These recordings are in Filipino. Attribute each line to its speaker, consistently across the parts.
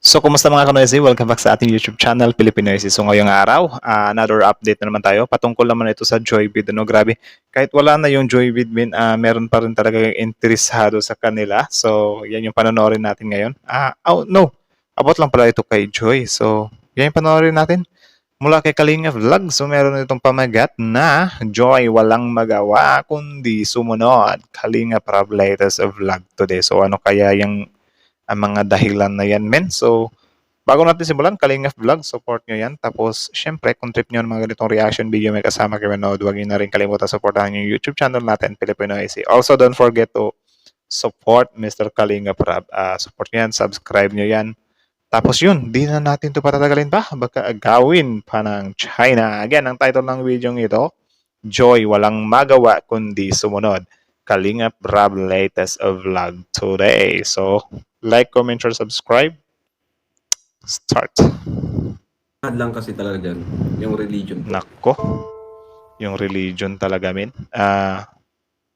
Speaker 1: So, kumusta mga kanoysi? Welcome back sa ating YouTube channel, Filipinoysi. So, ngayong araw, another update na naman tayo. Patungkol naman ito sa Joybid. Ano, grabe. Kahit wala na yung Joybid, meron pa rin talaga yung interesado sa kanila. So, yan yung panonoorin natin ngayon. Oh, no. About lang pala ito kay Joy. So, yan yung panonoorin natin. Mula kay Kalinga Vlog. So, meron itong pamagat na Joy walang magawa kundi sumunod. Kalinga Prab latest vlog today. So, ano kaya yung ang mga dahilan na yan, men. So, bago natin simulan, Kalingap Vlog, support nyo yan. Tapos, syempre, kung trip nyo ng mga ganitong reaction video may kasama kayo manood, huwag nyo na rin kalimutan supportahan yung YouTube channel natin, Filipino AC. Also, don't forget to support Mr. Kalingap Rab. Support nyo yan, subscribe nyo yan. Tapos yun, di na natin ito patatagalin pa. Baka gawin pa ng China. Again, ang title ng video ito, Joy, walang magawa kundi sumunod. Kalingap Rab latest vlog today. So, like, comment, or subscribe. Start.
Speaker 2: Lang kasi talaga dyan, yung religion.
Speaker 1: Nako. Yung religion talaga, men.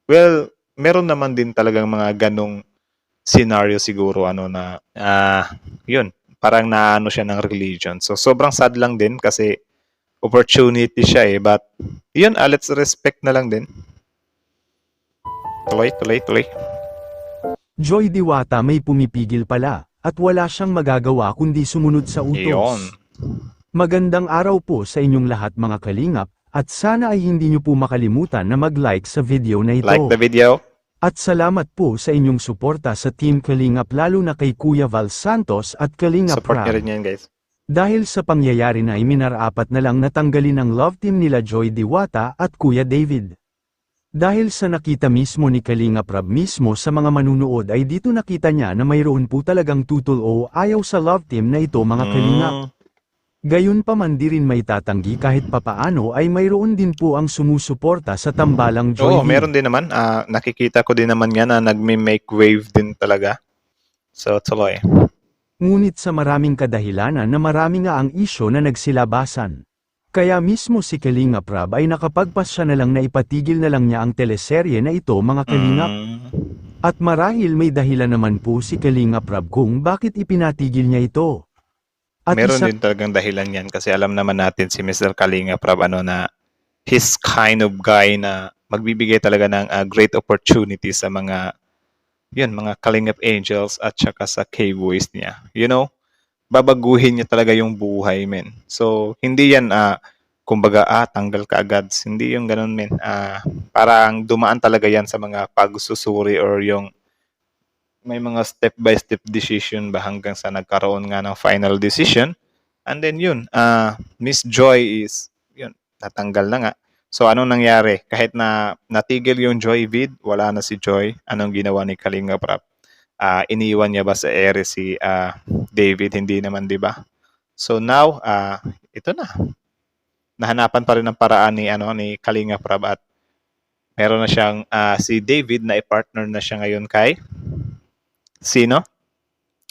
Speaker 1: Well, meron naman din talagang mga ganong scenario siguro, ano na, yun, parang naano siya ng religion. So, sobrang sad lang din kasi opportunity siya eh. But, yun, let's respect na lang din. Tuloy.
Speaker 3: Joy Diwata may pumipigil pala, at wala siyang magagawa kundi sumunod sa utos.
Speaker 1: Iyon.
Speaker 3: Magandang araw po sa inyong lahat mga kalingap, at sana ay hindi niyo po makalimutan na mag-like sa video na ito.
Speaker 1: Like the video.
Speaker 3: At salamat po sa inyong suporta sa Team Kalingap lalo na kay Kuya Val Santos at Kalingap
Speaker 1: Support
Speaker 3: Rab.
Speaker 1: niya rin yan, guys.
Speaker 3: Dahil sa pangyayari na ay minarapat na lang natanggalin ang love team nila Joy Diwata at Kuya David. Dahil sa nakita mismo ni Kalingap Rab mismo sa mga manunood ay dito nakita niya na mayroon po talagang tutol o ayaw sa love team na ito mga kalingap. Gayon pa man di rin may tatanggi kahit papaano ay mayroon din po ang sumusuporta sa tambalang Joy.
Speaker 1: Oo, meron din naman. Nakikita ko din naman yan na nagme-make wave din talaga. So, tuloy.
Speaker 3: Ngunit sa maraming kadahilanan na marami nga ang isyo na nagsilabasan. Kaya mismo si Kalingap Rab ay nakapagpasya na lang na ipatigil na lang niya ang teleserye na ito mga kalingap. At marahil may dahilan naman po si Kalingap Rab kung bakit ipinatigil niya ito. At
Speaker 1: Meron din talagang dahilan yan kasi alam naman natin si Mr. Kalinga Prab na his kind of guy na magbibigay talaga ng great opportunity sa mga mga Kalingap Angels at saka sa K-Boys niya. You know, babaguhin niya talaga yung buhay, men. So, hindi yan kumbaga tanggal ka agad. Hindi yung ganun, men. Parang dumaan talaga yan sa mga pagsusuri or yung may mga step-by-step decision ba hanggang sa nagkaroon nga ng final decision. And then yun, Miss Joy is, yun, natanggal na nga. So, anong nangyari? Kahit na natigil yung Joy vid, wala na si Joy. Anong ginawa ni Kalinga Prab? Iniwan niya ba sa ere si David? Hindi naman, di ba? So, now, ito na. Nahanapan pa rin ng paraan ni Kalinga Prab at meron na siyang si David na i-partner na siya ngayon kay sino?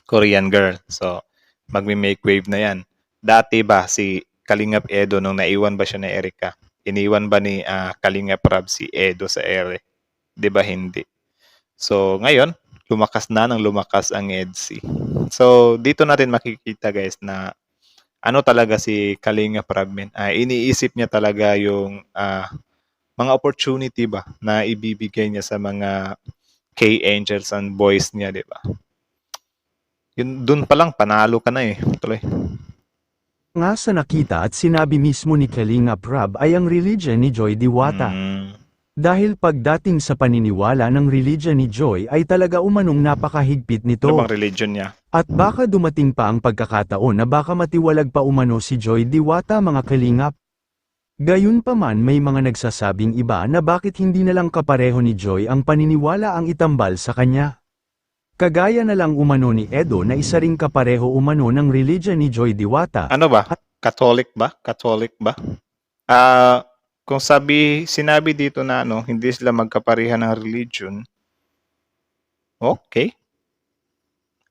Speaker 1: Korean girl. So, magme-make wave na yan. Dati ba si Kalingap Edo nung naiwan ba siya ni Erika? Iniwan ba ni Kalingap Rab si Edo sa ere? Di ba hindi? So, ngayon, lumakas na ng lumakas ang EDC. So, dito natin makikita guys na ano talaga si Kalingap Rab. Iniisip niya talaga yung mga opportunity ba na ibibigay niya sa mga K-Angels and boys niya, di ba? Yun, dun pa lang, panalo ka na eh. Tuloy.
Speaker 3: Nga sa nakita at sinabi mismo ni Kalingap Rab ay ang religion ni Joy Diwata. Dahil pagdating sa paniniwala ng religion ni Joy ay talaga umanong napakahigpit nito.
Speaker 1: Ano bang religion niya?
Speaker 3: At baka dumating pa ang pagkakataon na baka matiwalag pa umano si Joy Diwata mga kalingap. Gayunpaman may mga nagsasabing iba na bakit hindi na lang kapareho ni Joy ang paniniwala ang itambal sa kanya. Kagaya na lang umano ni Edo na isa ring kapareho umano ng religion ni Joy Diwata.
Speaker 1: Ano ba? Catholic ba? Catholic ba? Kung sinabi dito na hindi sila magkapareha ng religion, okay.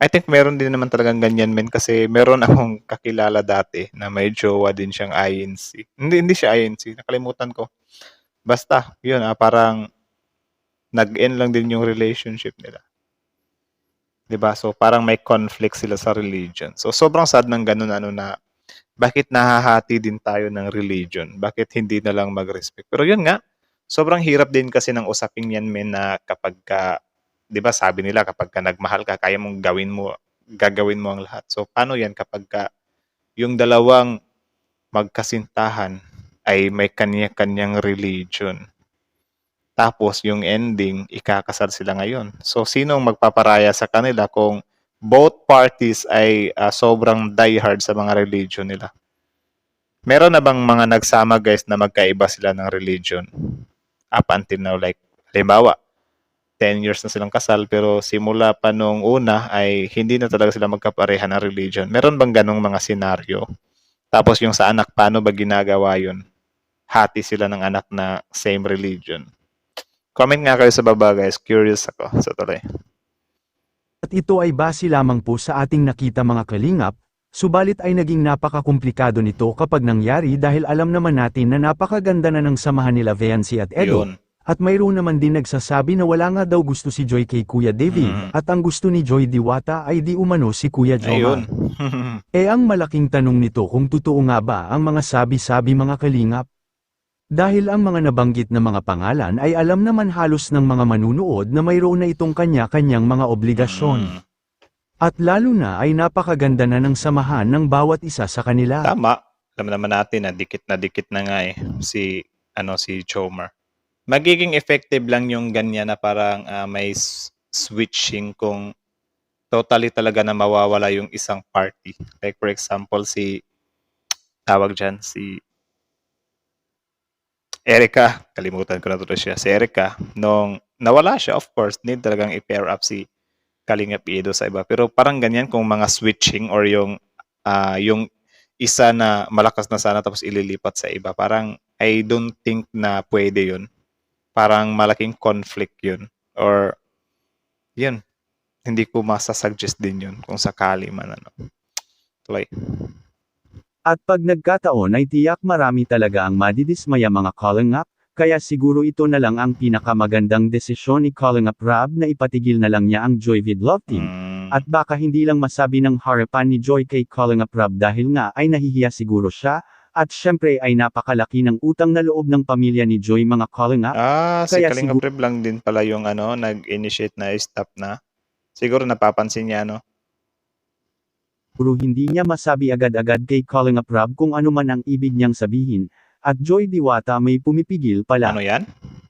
Speaker 1: I think meron din naman talagang ganyan, men, kasi meron akong kakilala dati na may jowa din siyang INC. Hindi siya INC, nakalimutan ko. Basta, yun, parang nag-end lang din yung relationship nila. 'Di ba? So parang may conflict sila sa religion. So sobrang sad ng ganun ano na bakit nahahati din tayo ng religion? Bakit hindi na lang mag-respect? Pero yun nga, sobrang hirap din kasi ng usaping yan men na kapag ka, 'di ba sabi nila kapag ka nagmahal ka, kaya mong gagawin mo ang lahat. So paano yan kapag ka yung dalawang magkasintahan ay may kanya-kanyang religion? Tapos yung ending, ikakasal sila ngayon. So sinong magpaparaya sa kanila kung both parties ay sobrang diehard sa mga religion nila? Meron na bang mga nagsama guys na magkaiba sila ng religion? Up until now, like, halimbawa, 10 years na silang kasal pero simula pa nung una ay hindi na talaga sila magkapareha ng religion. Meron bang ganong mga senaryo? Tapos yung sa anak, paano ba ginagawa yun? Hati sila ng anak na same religion. Comment nga kayo sa baba guys, curious ako. So tuloy.
Speaker 3: At ito ay base lamang po sa ating nakita mga kalingap, subalit ay naging napakakomplikado nito kapag nangyari dahil alam naman natin na napakaganda na ng samahan nila Viancy at Edo.
Speaker 1: Yun.
Speaker 3: At mayroon naman din nagsasabi na wala nga daw gusto si Joy kay Kuya David, at ang gusto ni Joy Diwata ay di umano si Kuya
Speaker 1: Ayun.
Speaker 3: Jomar. Ang malaking tanong nito kung totoo nga ba ang mga sabi-sabi mga kalingap. Dahil ang mga nabanggit na mga pangalan ay alam naman halos ng mga manunood na mayroon na itong kanya-kanyang mga obligasyon. At lalo na ay napakaganda na ng samahan ng bawat isa sa kanila.
Speaker 1: Tama. Alam naman natin na dikit na nga si Jomar. Magiging effective lang yung ganyan na parang may switching kung totally talaga na mawawala yung isang party. Like for example, si Erica, kalimutan ko na tuloy siya. Si Erica, nung nawala siya, of course, need talagang i-pair up si Kalingap Edo sa iba. Pero parang ganyan kung mga switching or yung isa na malakas na sana tapos ililipat sa iba. Parang I don't think na pwede yun. Parang malaking conflict yun. Or yun, hindi ko masasuggest din yun kung sakali man ano. Tuloy.
Speaker 3: At pag nagkataon ay tiyak marami talaga ang madidismaya mga kalingap, kaya siguro ito na lang ang pinakamagandang desisyon ni Kalingap Rab na ipatigil na lang niya ang Joyvid Love Team. At baka hindi lang masabi ng harapan ni Joy kay Kalingap Rab dahil nga ay nahihiya siguro siya, at syempre ay napakalaki ng utang na loob ng pamilya ni Joy mga kalingap.
Speaker 1: Si
Speaker 3: Kaya
Speaker 1: Kalingap Rab lang din pala yung nag-initiate na stop na. Siguro napapansin niya
Speaker 3: Siguro hindi niya masabi agad-agad kay Kalingap Rab kung ano man ang ibig niyang sabihin, at Joy Diwata may pumipigil pala.
Speaker 1: Ano yan?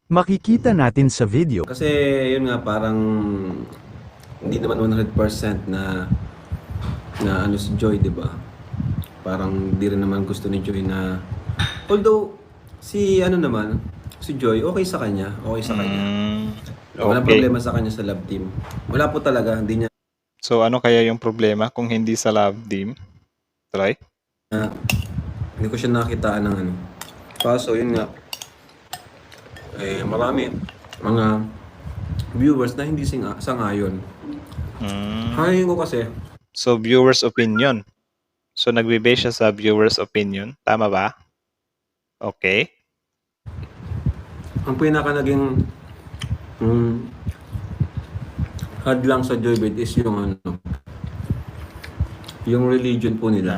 Speaker 3: Makikita natin sa video.
Speaker 2: Kasi yun nga parang hindi naman 100% na ano si Joy, 'di ba? Parang di rin naman gusto ni Joy na although si Joy okay sa kanya, Walang
Speaker 1: Okay.
Speaker 2: problema sa kanya sa love team. Wala po talaga, hindi niya
Speaker 1: So ano kaya yung problema kung hindi sa love team? Try?
Speaker 2: hindi ko siya nakitaan ng ano. Kaso yun nga marami mga viewers na hindi sangayon. Hangayin ko kasi
Speaker 1: So viewers opinion. So nagbe-base siya sa viewers opinion. Tama ba? Okay.
Speaker 2: ang pinaka naging hadlang sa Joybit is yung religion po nila.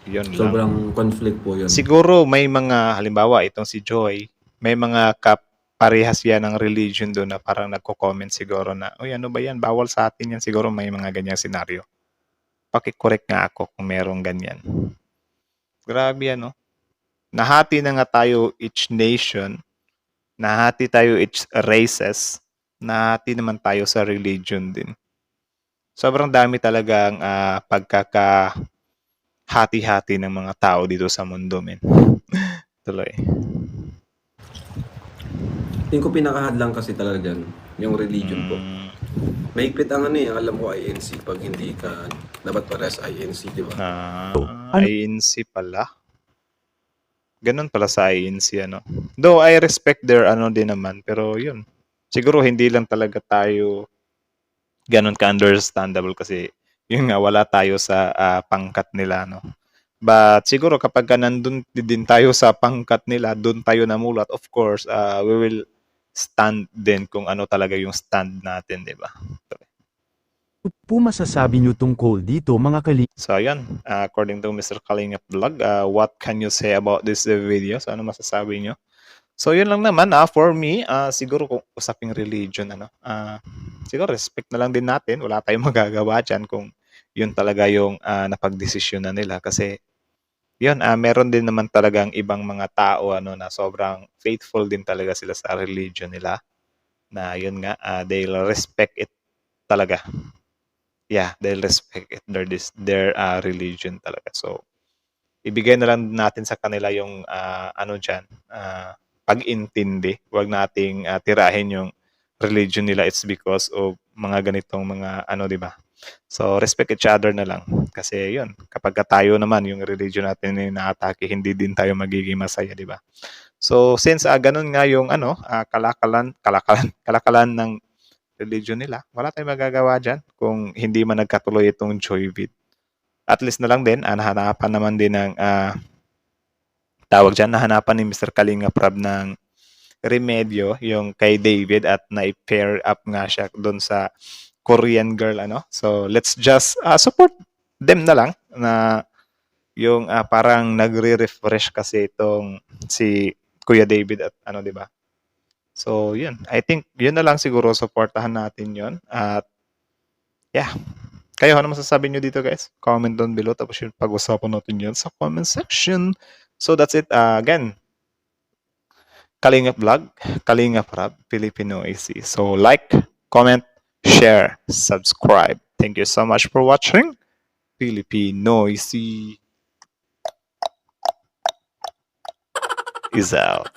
Speaker 1: Yun lang.
Speaker 2: Sobrang conflict po yun.
Speaker 1: Siguro may mga, halimbawa itong si Joy, may mga parehas yan ng religion doon na parang nagko-comment siguro na, uy ano ba yan, bawal sa atin yan. Siguro may mga ganyang senaryo. Paki-correct nga ako kung merong ganyan. Grabe ano. Nahati na nga tayo each nation, nahati tayo each races, nahati naman tayo sa religion din. Sobrang dami talagang pagkakahati-hati ng mga tao dito sa mundo, men. Tuloy.
Speaker 2: Tingin ko pinakahadlang kasi talaga dyan, yung religion po. Mahigpit ang alam ko INC pag hindi ka dapat pares INC, di ba?
Speaker 1: INC pala. Ganun pala sa INC, Though I respect their din naman, pero yun. Siguro hindi lang talaga tayo ganun ka-understandable kasi yun nga, wala tayo sa pangkat nila, But siguro kapag nandun din tayo sa pangkat nila, doon tayo namulat, of course, we will stand din kung ano talaga yung stand natin, di ba?
Speaker 3: po masasabi nyo tungkol dito mga Kalinga?
Speaker 1: So, ayun. According to Mr. Kalingap Vlog, what can you say about this video? So, ano masasabi nyo? So, yun lang naman. For me, siguro kung usaping religion, siguro respect na lang din natin. Wala tayong magagawa dyan kung yun talaga yung napagdesisyon na nila. Kasi, yun, meron din naman talagang ibang mga tao na sobrang faithful din talaga sila sa religion nila. Na yun nga, they'll respect it talaga. Yeah, they'll respect it, their religion talaga. So, ibigay na lang natin sa kanila yung dyan, pag-intindi. Huwag nating tirahin yung religion nila. It's because of mga ganitong mga di ba? So, respect each other na lang. Kasi yun, kapag tayo naman yung religion natin na inaatake, hindi din tayo magiging masaya, di ba? So, since ganun nga yung kalakalan ng religion nila, wala tayong magagawa dyan kung hindi man nagkatuloy itong Joyvid. At least na lang din, nahanapan naman din ng tawag dyan, nahanapan ni Mr. Kalinga Prab ng remedyo yung kay David at na-pair up nga siya doon sa Korean girl. So, let's just support them na lang na yung parang nagre-refresh kasi itong si Kuya David at di ba? So, yun. I think yun na lang siguro, supportahan natin yun. At, yeah. Kayo, ano masasabi nyo dito, guys? Comment down below. Tapos yun, pag-usapan natin yun sa comment section. So, that's it. Again, Kalingap Vlog, Kalingap Rap, Filipino AC. So, like, comment, share, subscribe. Thank you so much for watching. Filipino AC is out.